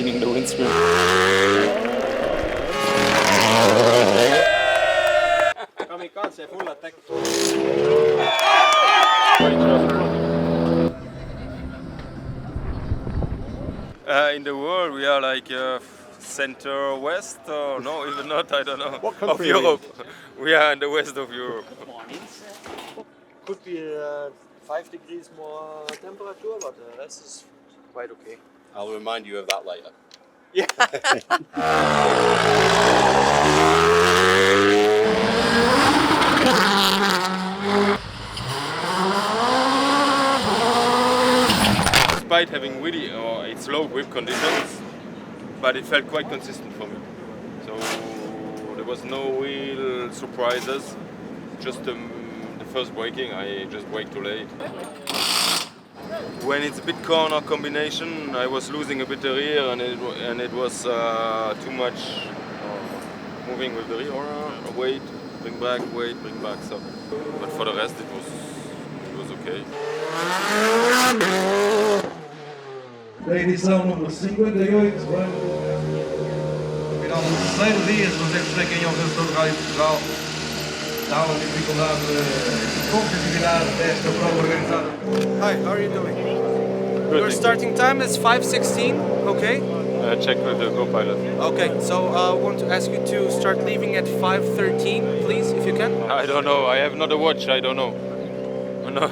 cleaning the windscreen. Kamikaze, full attack. In the world, we are like center west, or no, even not. I don't know. What country of are we Europe. We are in the west of Europe. Could be 5 degrees more temperature, but the rest is quite okay. I'll remind you of that later. Yeah. Despite having really it's low grip conditions, but it felt quite consistent for me. So there was no real surprises. Just the first braking, I just braked too late. When it's a bit corner combination, I was losing a bit the rear, and it was too much moving with the rear. Wait, bring back, wait, bring back. So, but for the rest, it was okay. Edição número 58, final do terceiro dia, se você perceber quem é o vencedor do Rally de Portugal, dá uma dificuldade de competitividade desta prova organizada. Hi, how are you doing? Good. Your starting time is 5:16, okay? Check with the co-pilot. Okay, so I want to ask you to start leaving at 5:13, please, if you can. I don't know, I have not a watch, I don't know. No.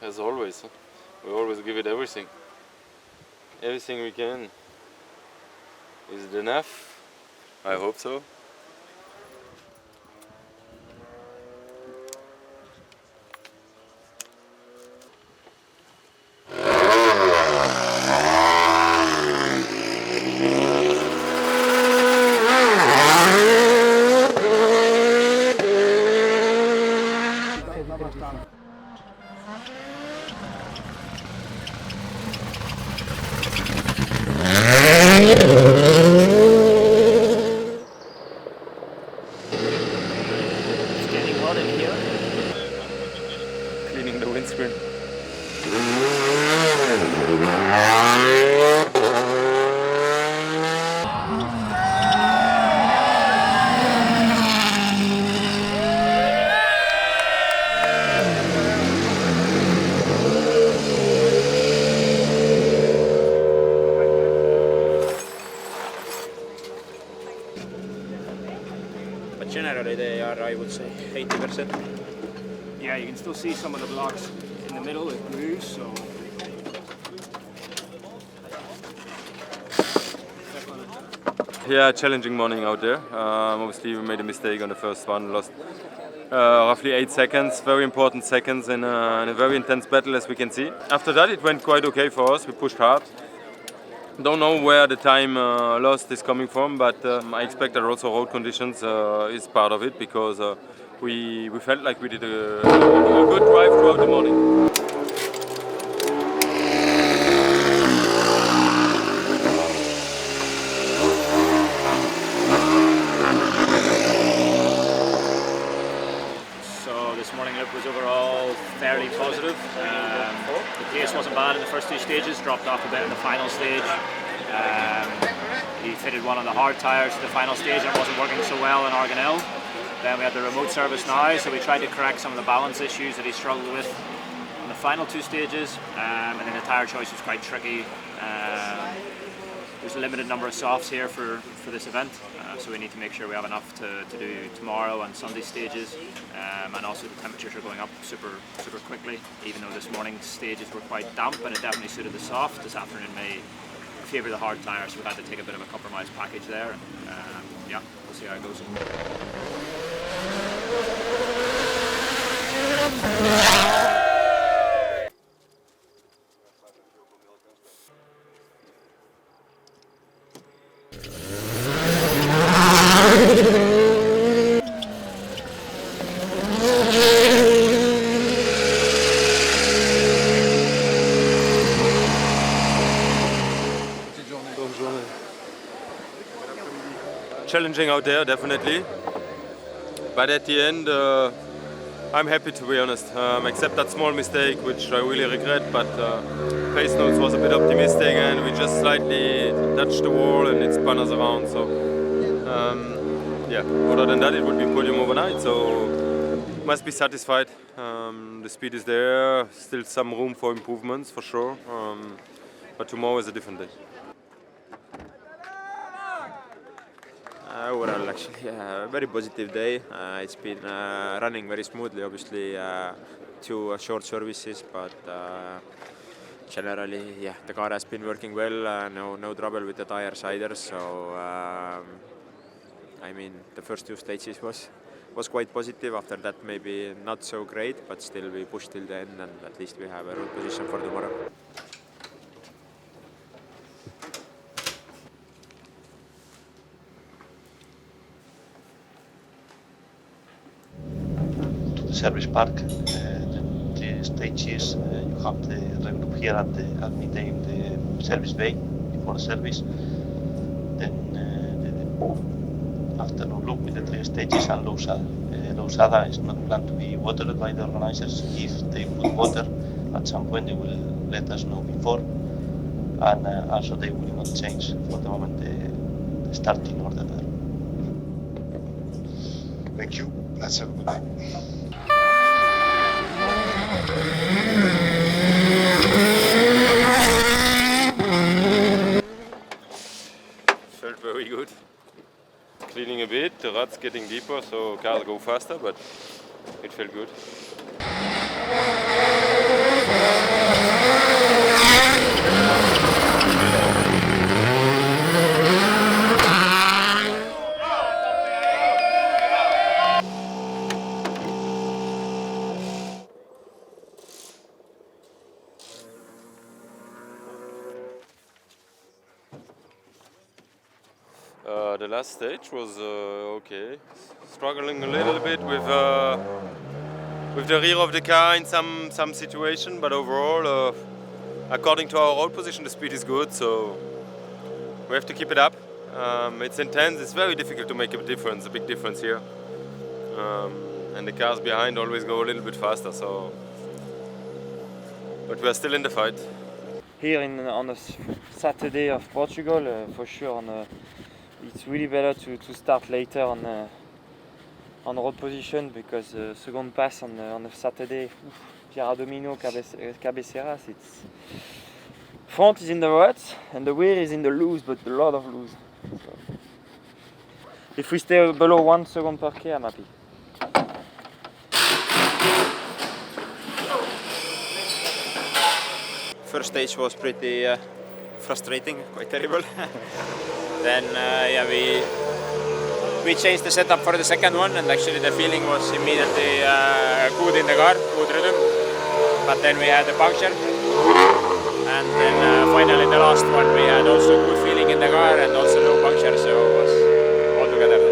As always, we always give it everything. Everything we can. Is it enough? I hope so. Cleaning the windscreen. But generally they are, I would say, 80%. Yeah, you can still see some of the blocks in the middle, it grooves, so... Yeah, challenging morning out there. Obviously we made a mistake on the first one, lost roughly 8 seconds, very important seconds in a very intense battle, as we can see. After that it went quite okay for us, we pushed hard. Don't know where the time lost is coming from, but I expect that also road conditions is part of it, because we felt like we did a good drive throughout the morning. So this morning look was overall fairly positive. The pace wasn't bad in the first 2 stages, dropped off a bit in the final stage. He fitted one of the hard tyres to the final stage and it wasn't working so well in Argonel. Then we had the remote service now, so we tried to correct some of the balance issues that he struggled with in the final two stages, and then the tyre choice was quite tricky. There's a limited number of softs here for this event, so we need to make sure we have enough to do tomorrow and Sunday stages, and also the temperatures are going up super quickly, even though this morning's stages were quite damp and it definitely suited the soft. This afternoon may favour the hard tyres, so we had to take a bit of a compromise package there. Yeah, we'll see how it goes. Challenging out there, definitely. But at the end, I'm happy, to be honest. Except that small mistake, which I really regret. But pace notes was a bit optimistic, and we just slightly touched the wall, and it spun us around. So yeah. Other than that, it would be podium overnight. So must be satisfied. The speed is there. Still some room for improvements, for sure. But tomorrow is a different day. Overall, actually, a very positive day. It's been running very smoothly, obviously, 2 short services, but generally, yeah, the car has been working well. No trouble with the tires either. So, I mean, the first 2 stages was quite positive. After that, maybe not so great, but still we pushed till the end, and at least we have a road position for tomorrow. Service park, the stages, you have the rev group here at Midday in the service bay before service. Then the afternoon loop with the 3 stages and Lousada is not planned to be watered by the organizers. If they put water, at some point they will let us know before, and also they will not change for the moment the starting order there. Thank you. Let's have a good night. Felt very good. Cleaning a bit, the rut's getting deeper, so cars go faster, but it felt good. The last stage was okay. Struggling a little bit with the rear of the car in some situation, but overall, according to our road position, the speed is good. So we have to keep it up. It's intense. It's very difficult to make a big difference here. And the cars behind always go a little bit faster. So, but we are still in the fight. Here on the Saturday of Portugal, for sure. It's really better to start later on road position, because second pass on the Saturday, Domino, Cabeceras, it's front is in the ruts and the rear is in the loose, but a lot of loose. So if we stay below 1 second per K, I'm happy. First stage was pretty frustrating, quite terrible. Then yeah, we changed the setup for the second one, and actually the feeling was immediately good in the car, good rhythm. But then we had a puncture, and then finally the last one we had also good feeling in the car and also no puncture, so it was all together.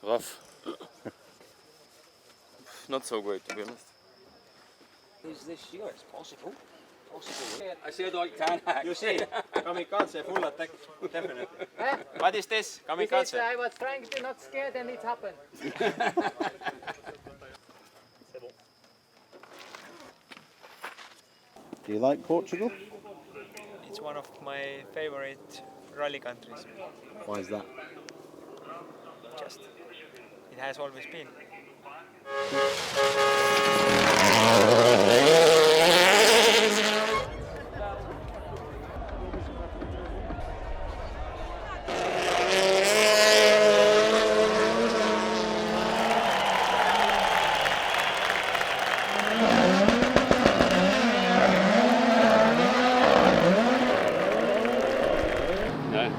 Rough. Not so great, to be honest. Is this yours? Possible? Possible. I said Ott Tanak. You see, kamikaze, full attack, definitely. What is this? Kamikaze? I was trying to not scared and it happened. Do you like Portugal? It's one of my favorite rally countries. Why is that? Just, it has always been.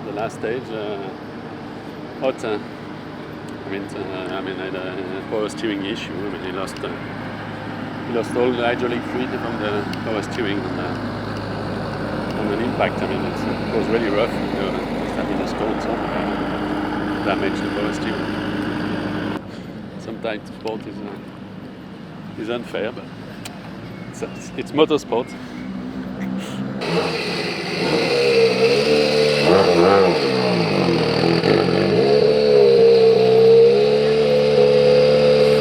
The last stage, Ott, I had a power steering issue. I mean, he lost all the hydraulic fluid from the power steering on an impact. I mean, it was really rough. Starting the stone, so damaged the power steering. Sometimes sport is unfair, but it's motorsport.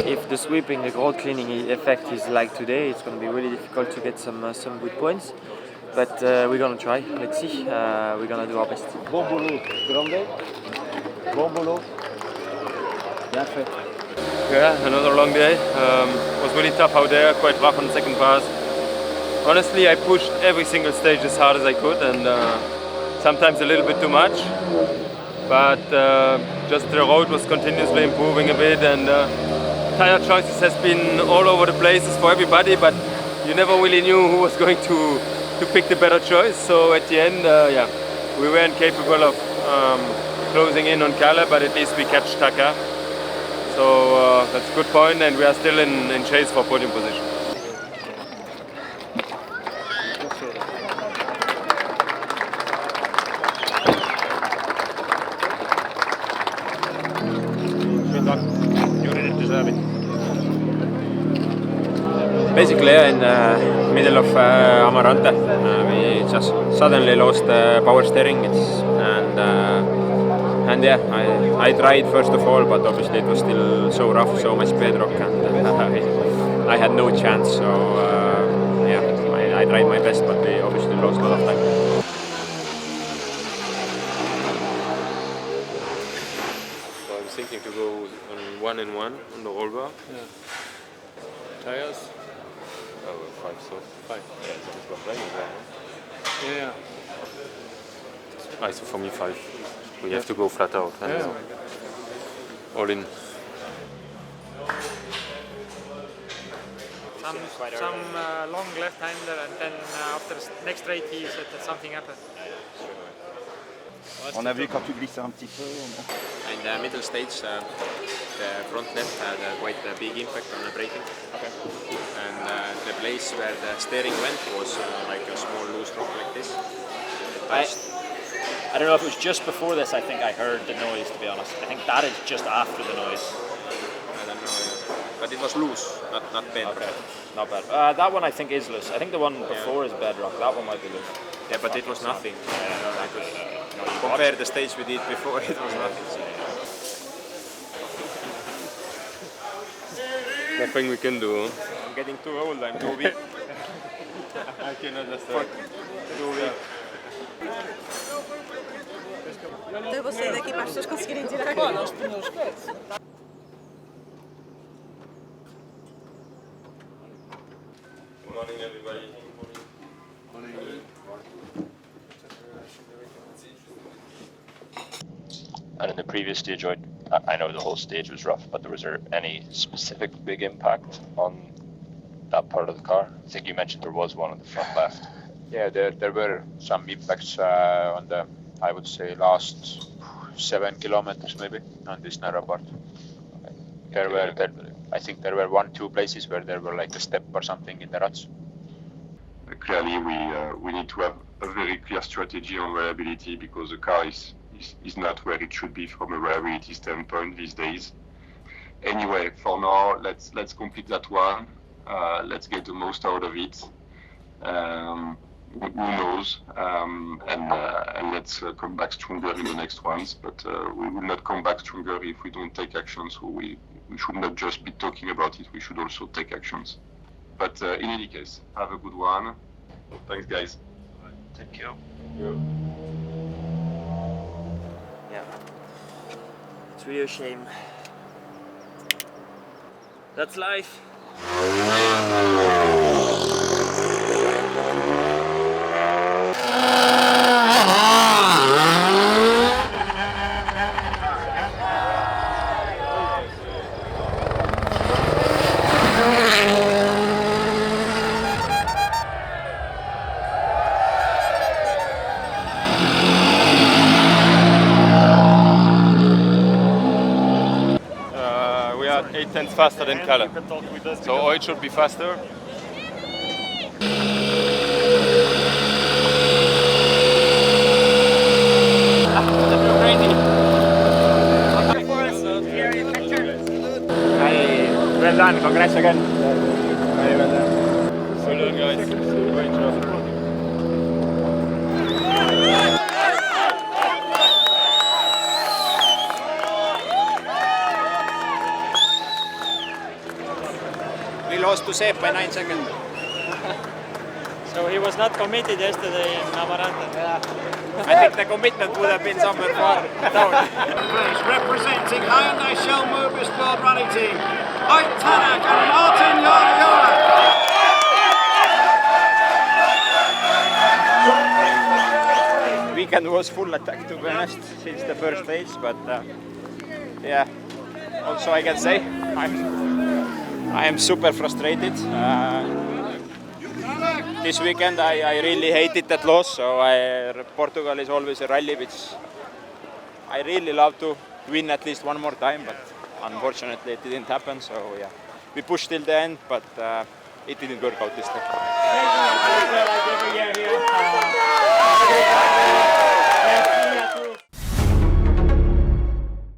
If the sweeping, the road cleaning effect is like today, it's going to be really difficult to get some good points. But we're going to try. Let's see. We're going to do our best. Bon boulot, Grande. Bon boulot. Bien fait. Yeah, another long day. It was really tough out there, quite rough on the second pass. Honestly, I pushed every single stage as hard as I could, and sometimes a little bit too much. But just the road was continuously improving a bit, and tire choices has been all over the places for everybody, but you never really knew who was going to pick the better choice. So at the end, yeah, we weren't capable of closing in on Kalle, but at least we catch Taka. So that's a good point, and we are still in chase for podium position. Basically, in the middle of Amarante, we just suddenly lost power steering, and yeah, I tried first of all, but obviously it was still so rough, so much bedrock, and I had no chance. So yeah, I tried my best, but we obviously lost a lot of time. So I'm thinking to go on 1 and 1 on the roll bar. Yeah. Tires? Oh, 5, so 5. Yeah, so it's got raining there. Yeah. So for me 5. We have to go flat out. And all in. Some long left-hander, and then after the next straight he said that something happened. On a vu quand tu glissais un petit peu. In the middle stage, the front left had quite a big impact on the braking. Okay. And the place where the steering went was like a small loose rock like this. I don't know if it was just before this. I think I heard the noise, to be honest. I think that is just after the noise. I don't know, but it was loose, not bedrock. Okay, not bad. That one I think is loose. I think the one before is bedrock. That one might be loose. Yeah, but it was nothing. Compared to the stage we did before, it was nothing. Nothing we can do. I'm getting too old, I'm too weak. I can understand. Too weak. To você daqui para as pessoas conseguirem tirar. Olha, os pneus Good morning, everybody. And in the previous stage, I know the whole stage was rough, but was there any specific big impact on that part of the car? I think you mentioned there was one on the front left. Yeah, there were some impacts on the, I would say, last 7 kilometers maybe on this narrow part. Okay. I think there were 1-2 places where there were like a step or something in the ruts. Clearly, we need to have a very clear strategy on reliability because the car is not where it should be from a reliability standpoint these days. Anyway, for now, let's complete that one. Let's get the most out of it. Who knows? And let's come back stronger in the next ones. But we will not come back stronger if we don't take action. So we should not just be talking about it. We should also take actions. But in any case, have a good one. Thanks, guys. Thank you. Yeah. It's really a shame. That's life. We are 8/10 faster than Kalle. So Ott should be faster. Well done, congrats again. Very well done. Well done, guys. Great job. We lost to Sepp by 9 seconds. So he was not committed yesterday in Amaranta. I think the commitment would have been somewhere far down. Representing Hyundai Shell Mobis World Rally Team, Ott Tanak and Martin Jarveoja. Weekend was full attack, to be honest, since the first stage, but yeah, also I can say I am super frustrated. This weekend I really hated that loss, so Portugal is always a rally which I really love to win at least one more time, but unfortunately it didn't happen, so yeah, we pushed till the end, but it didn't work out this time.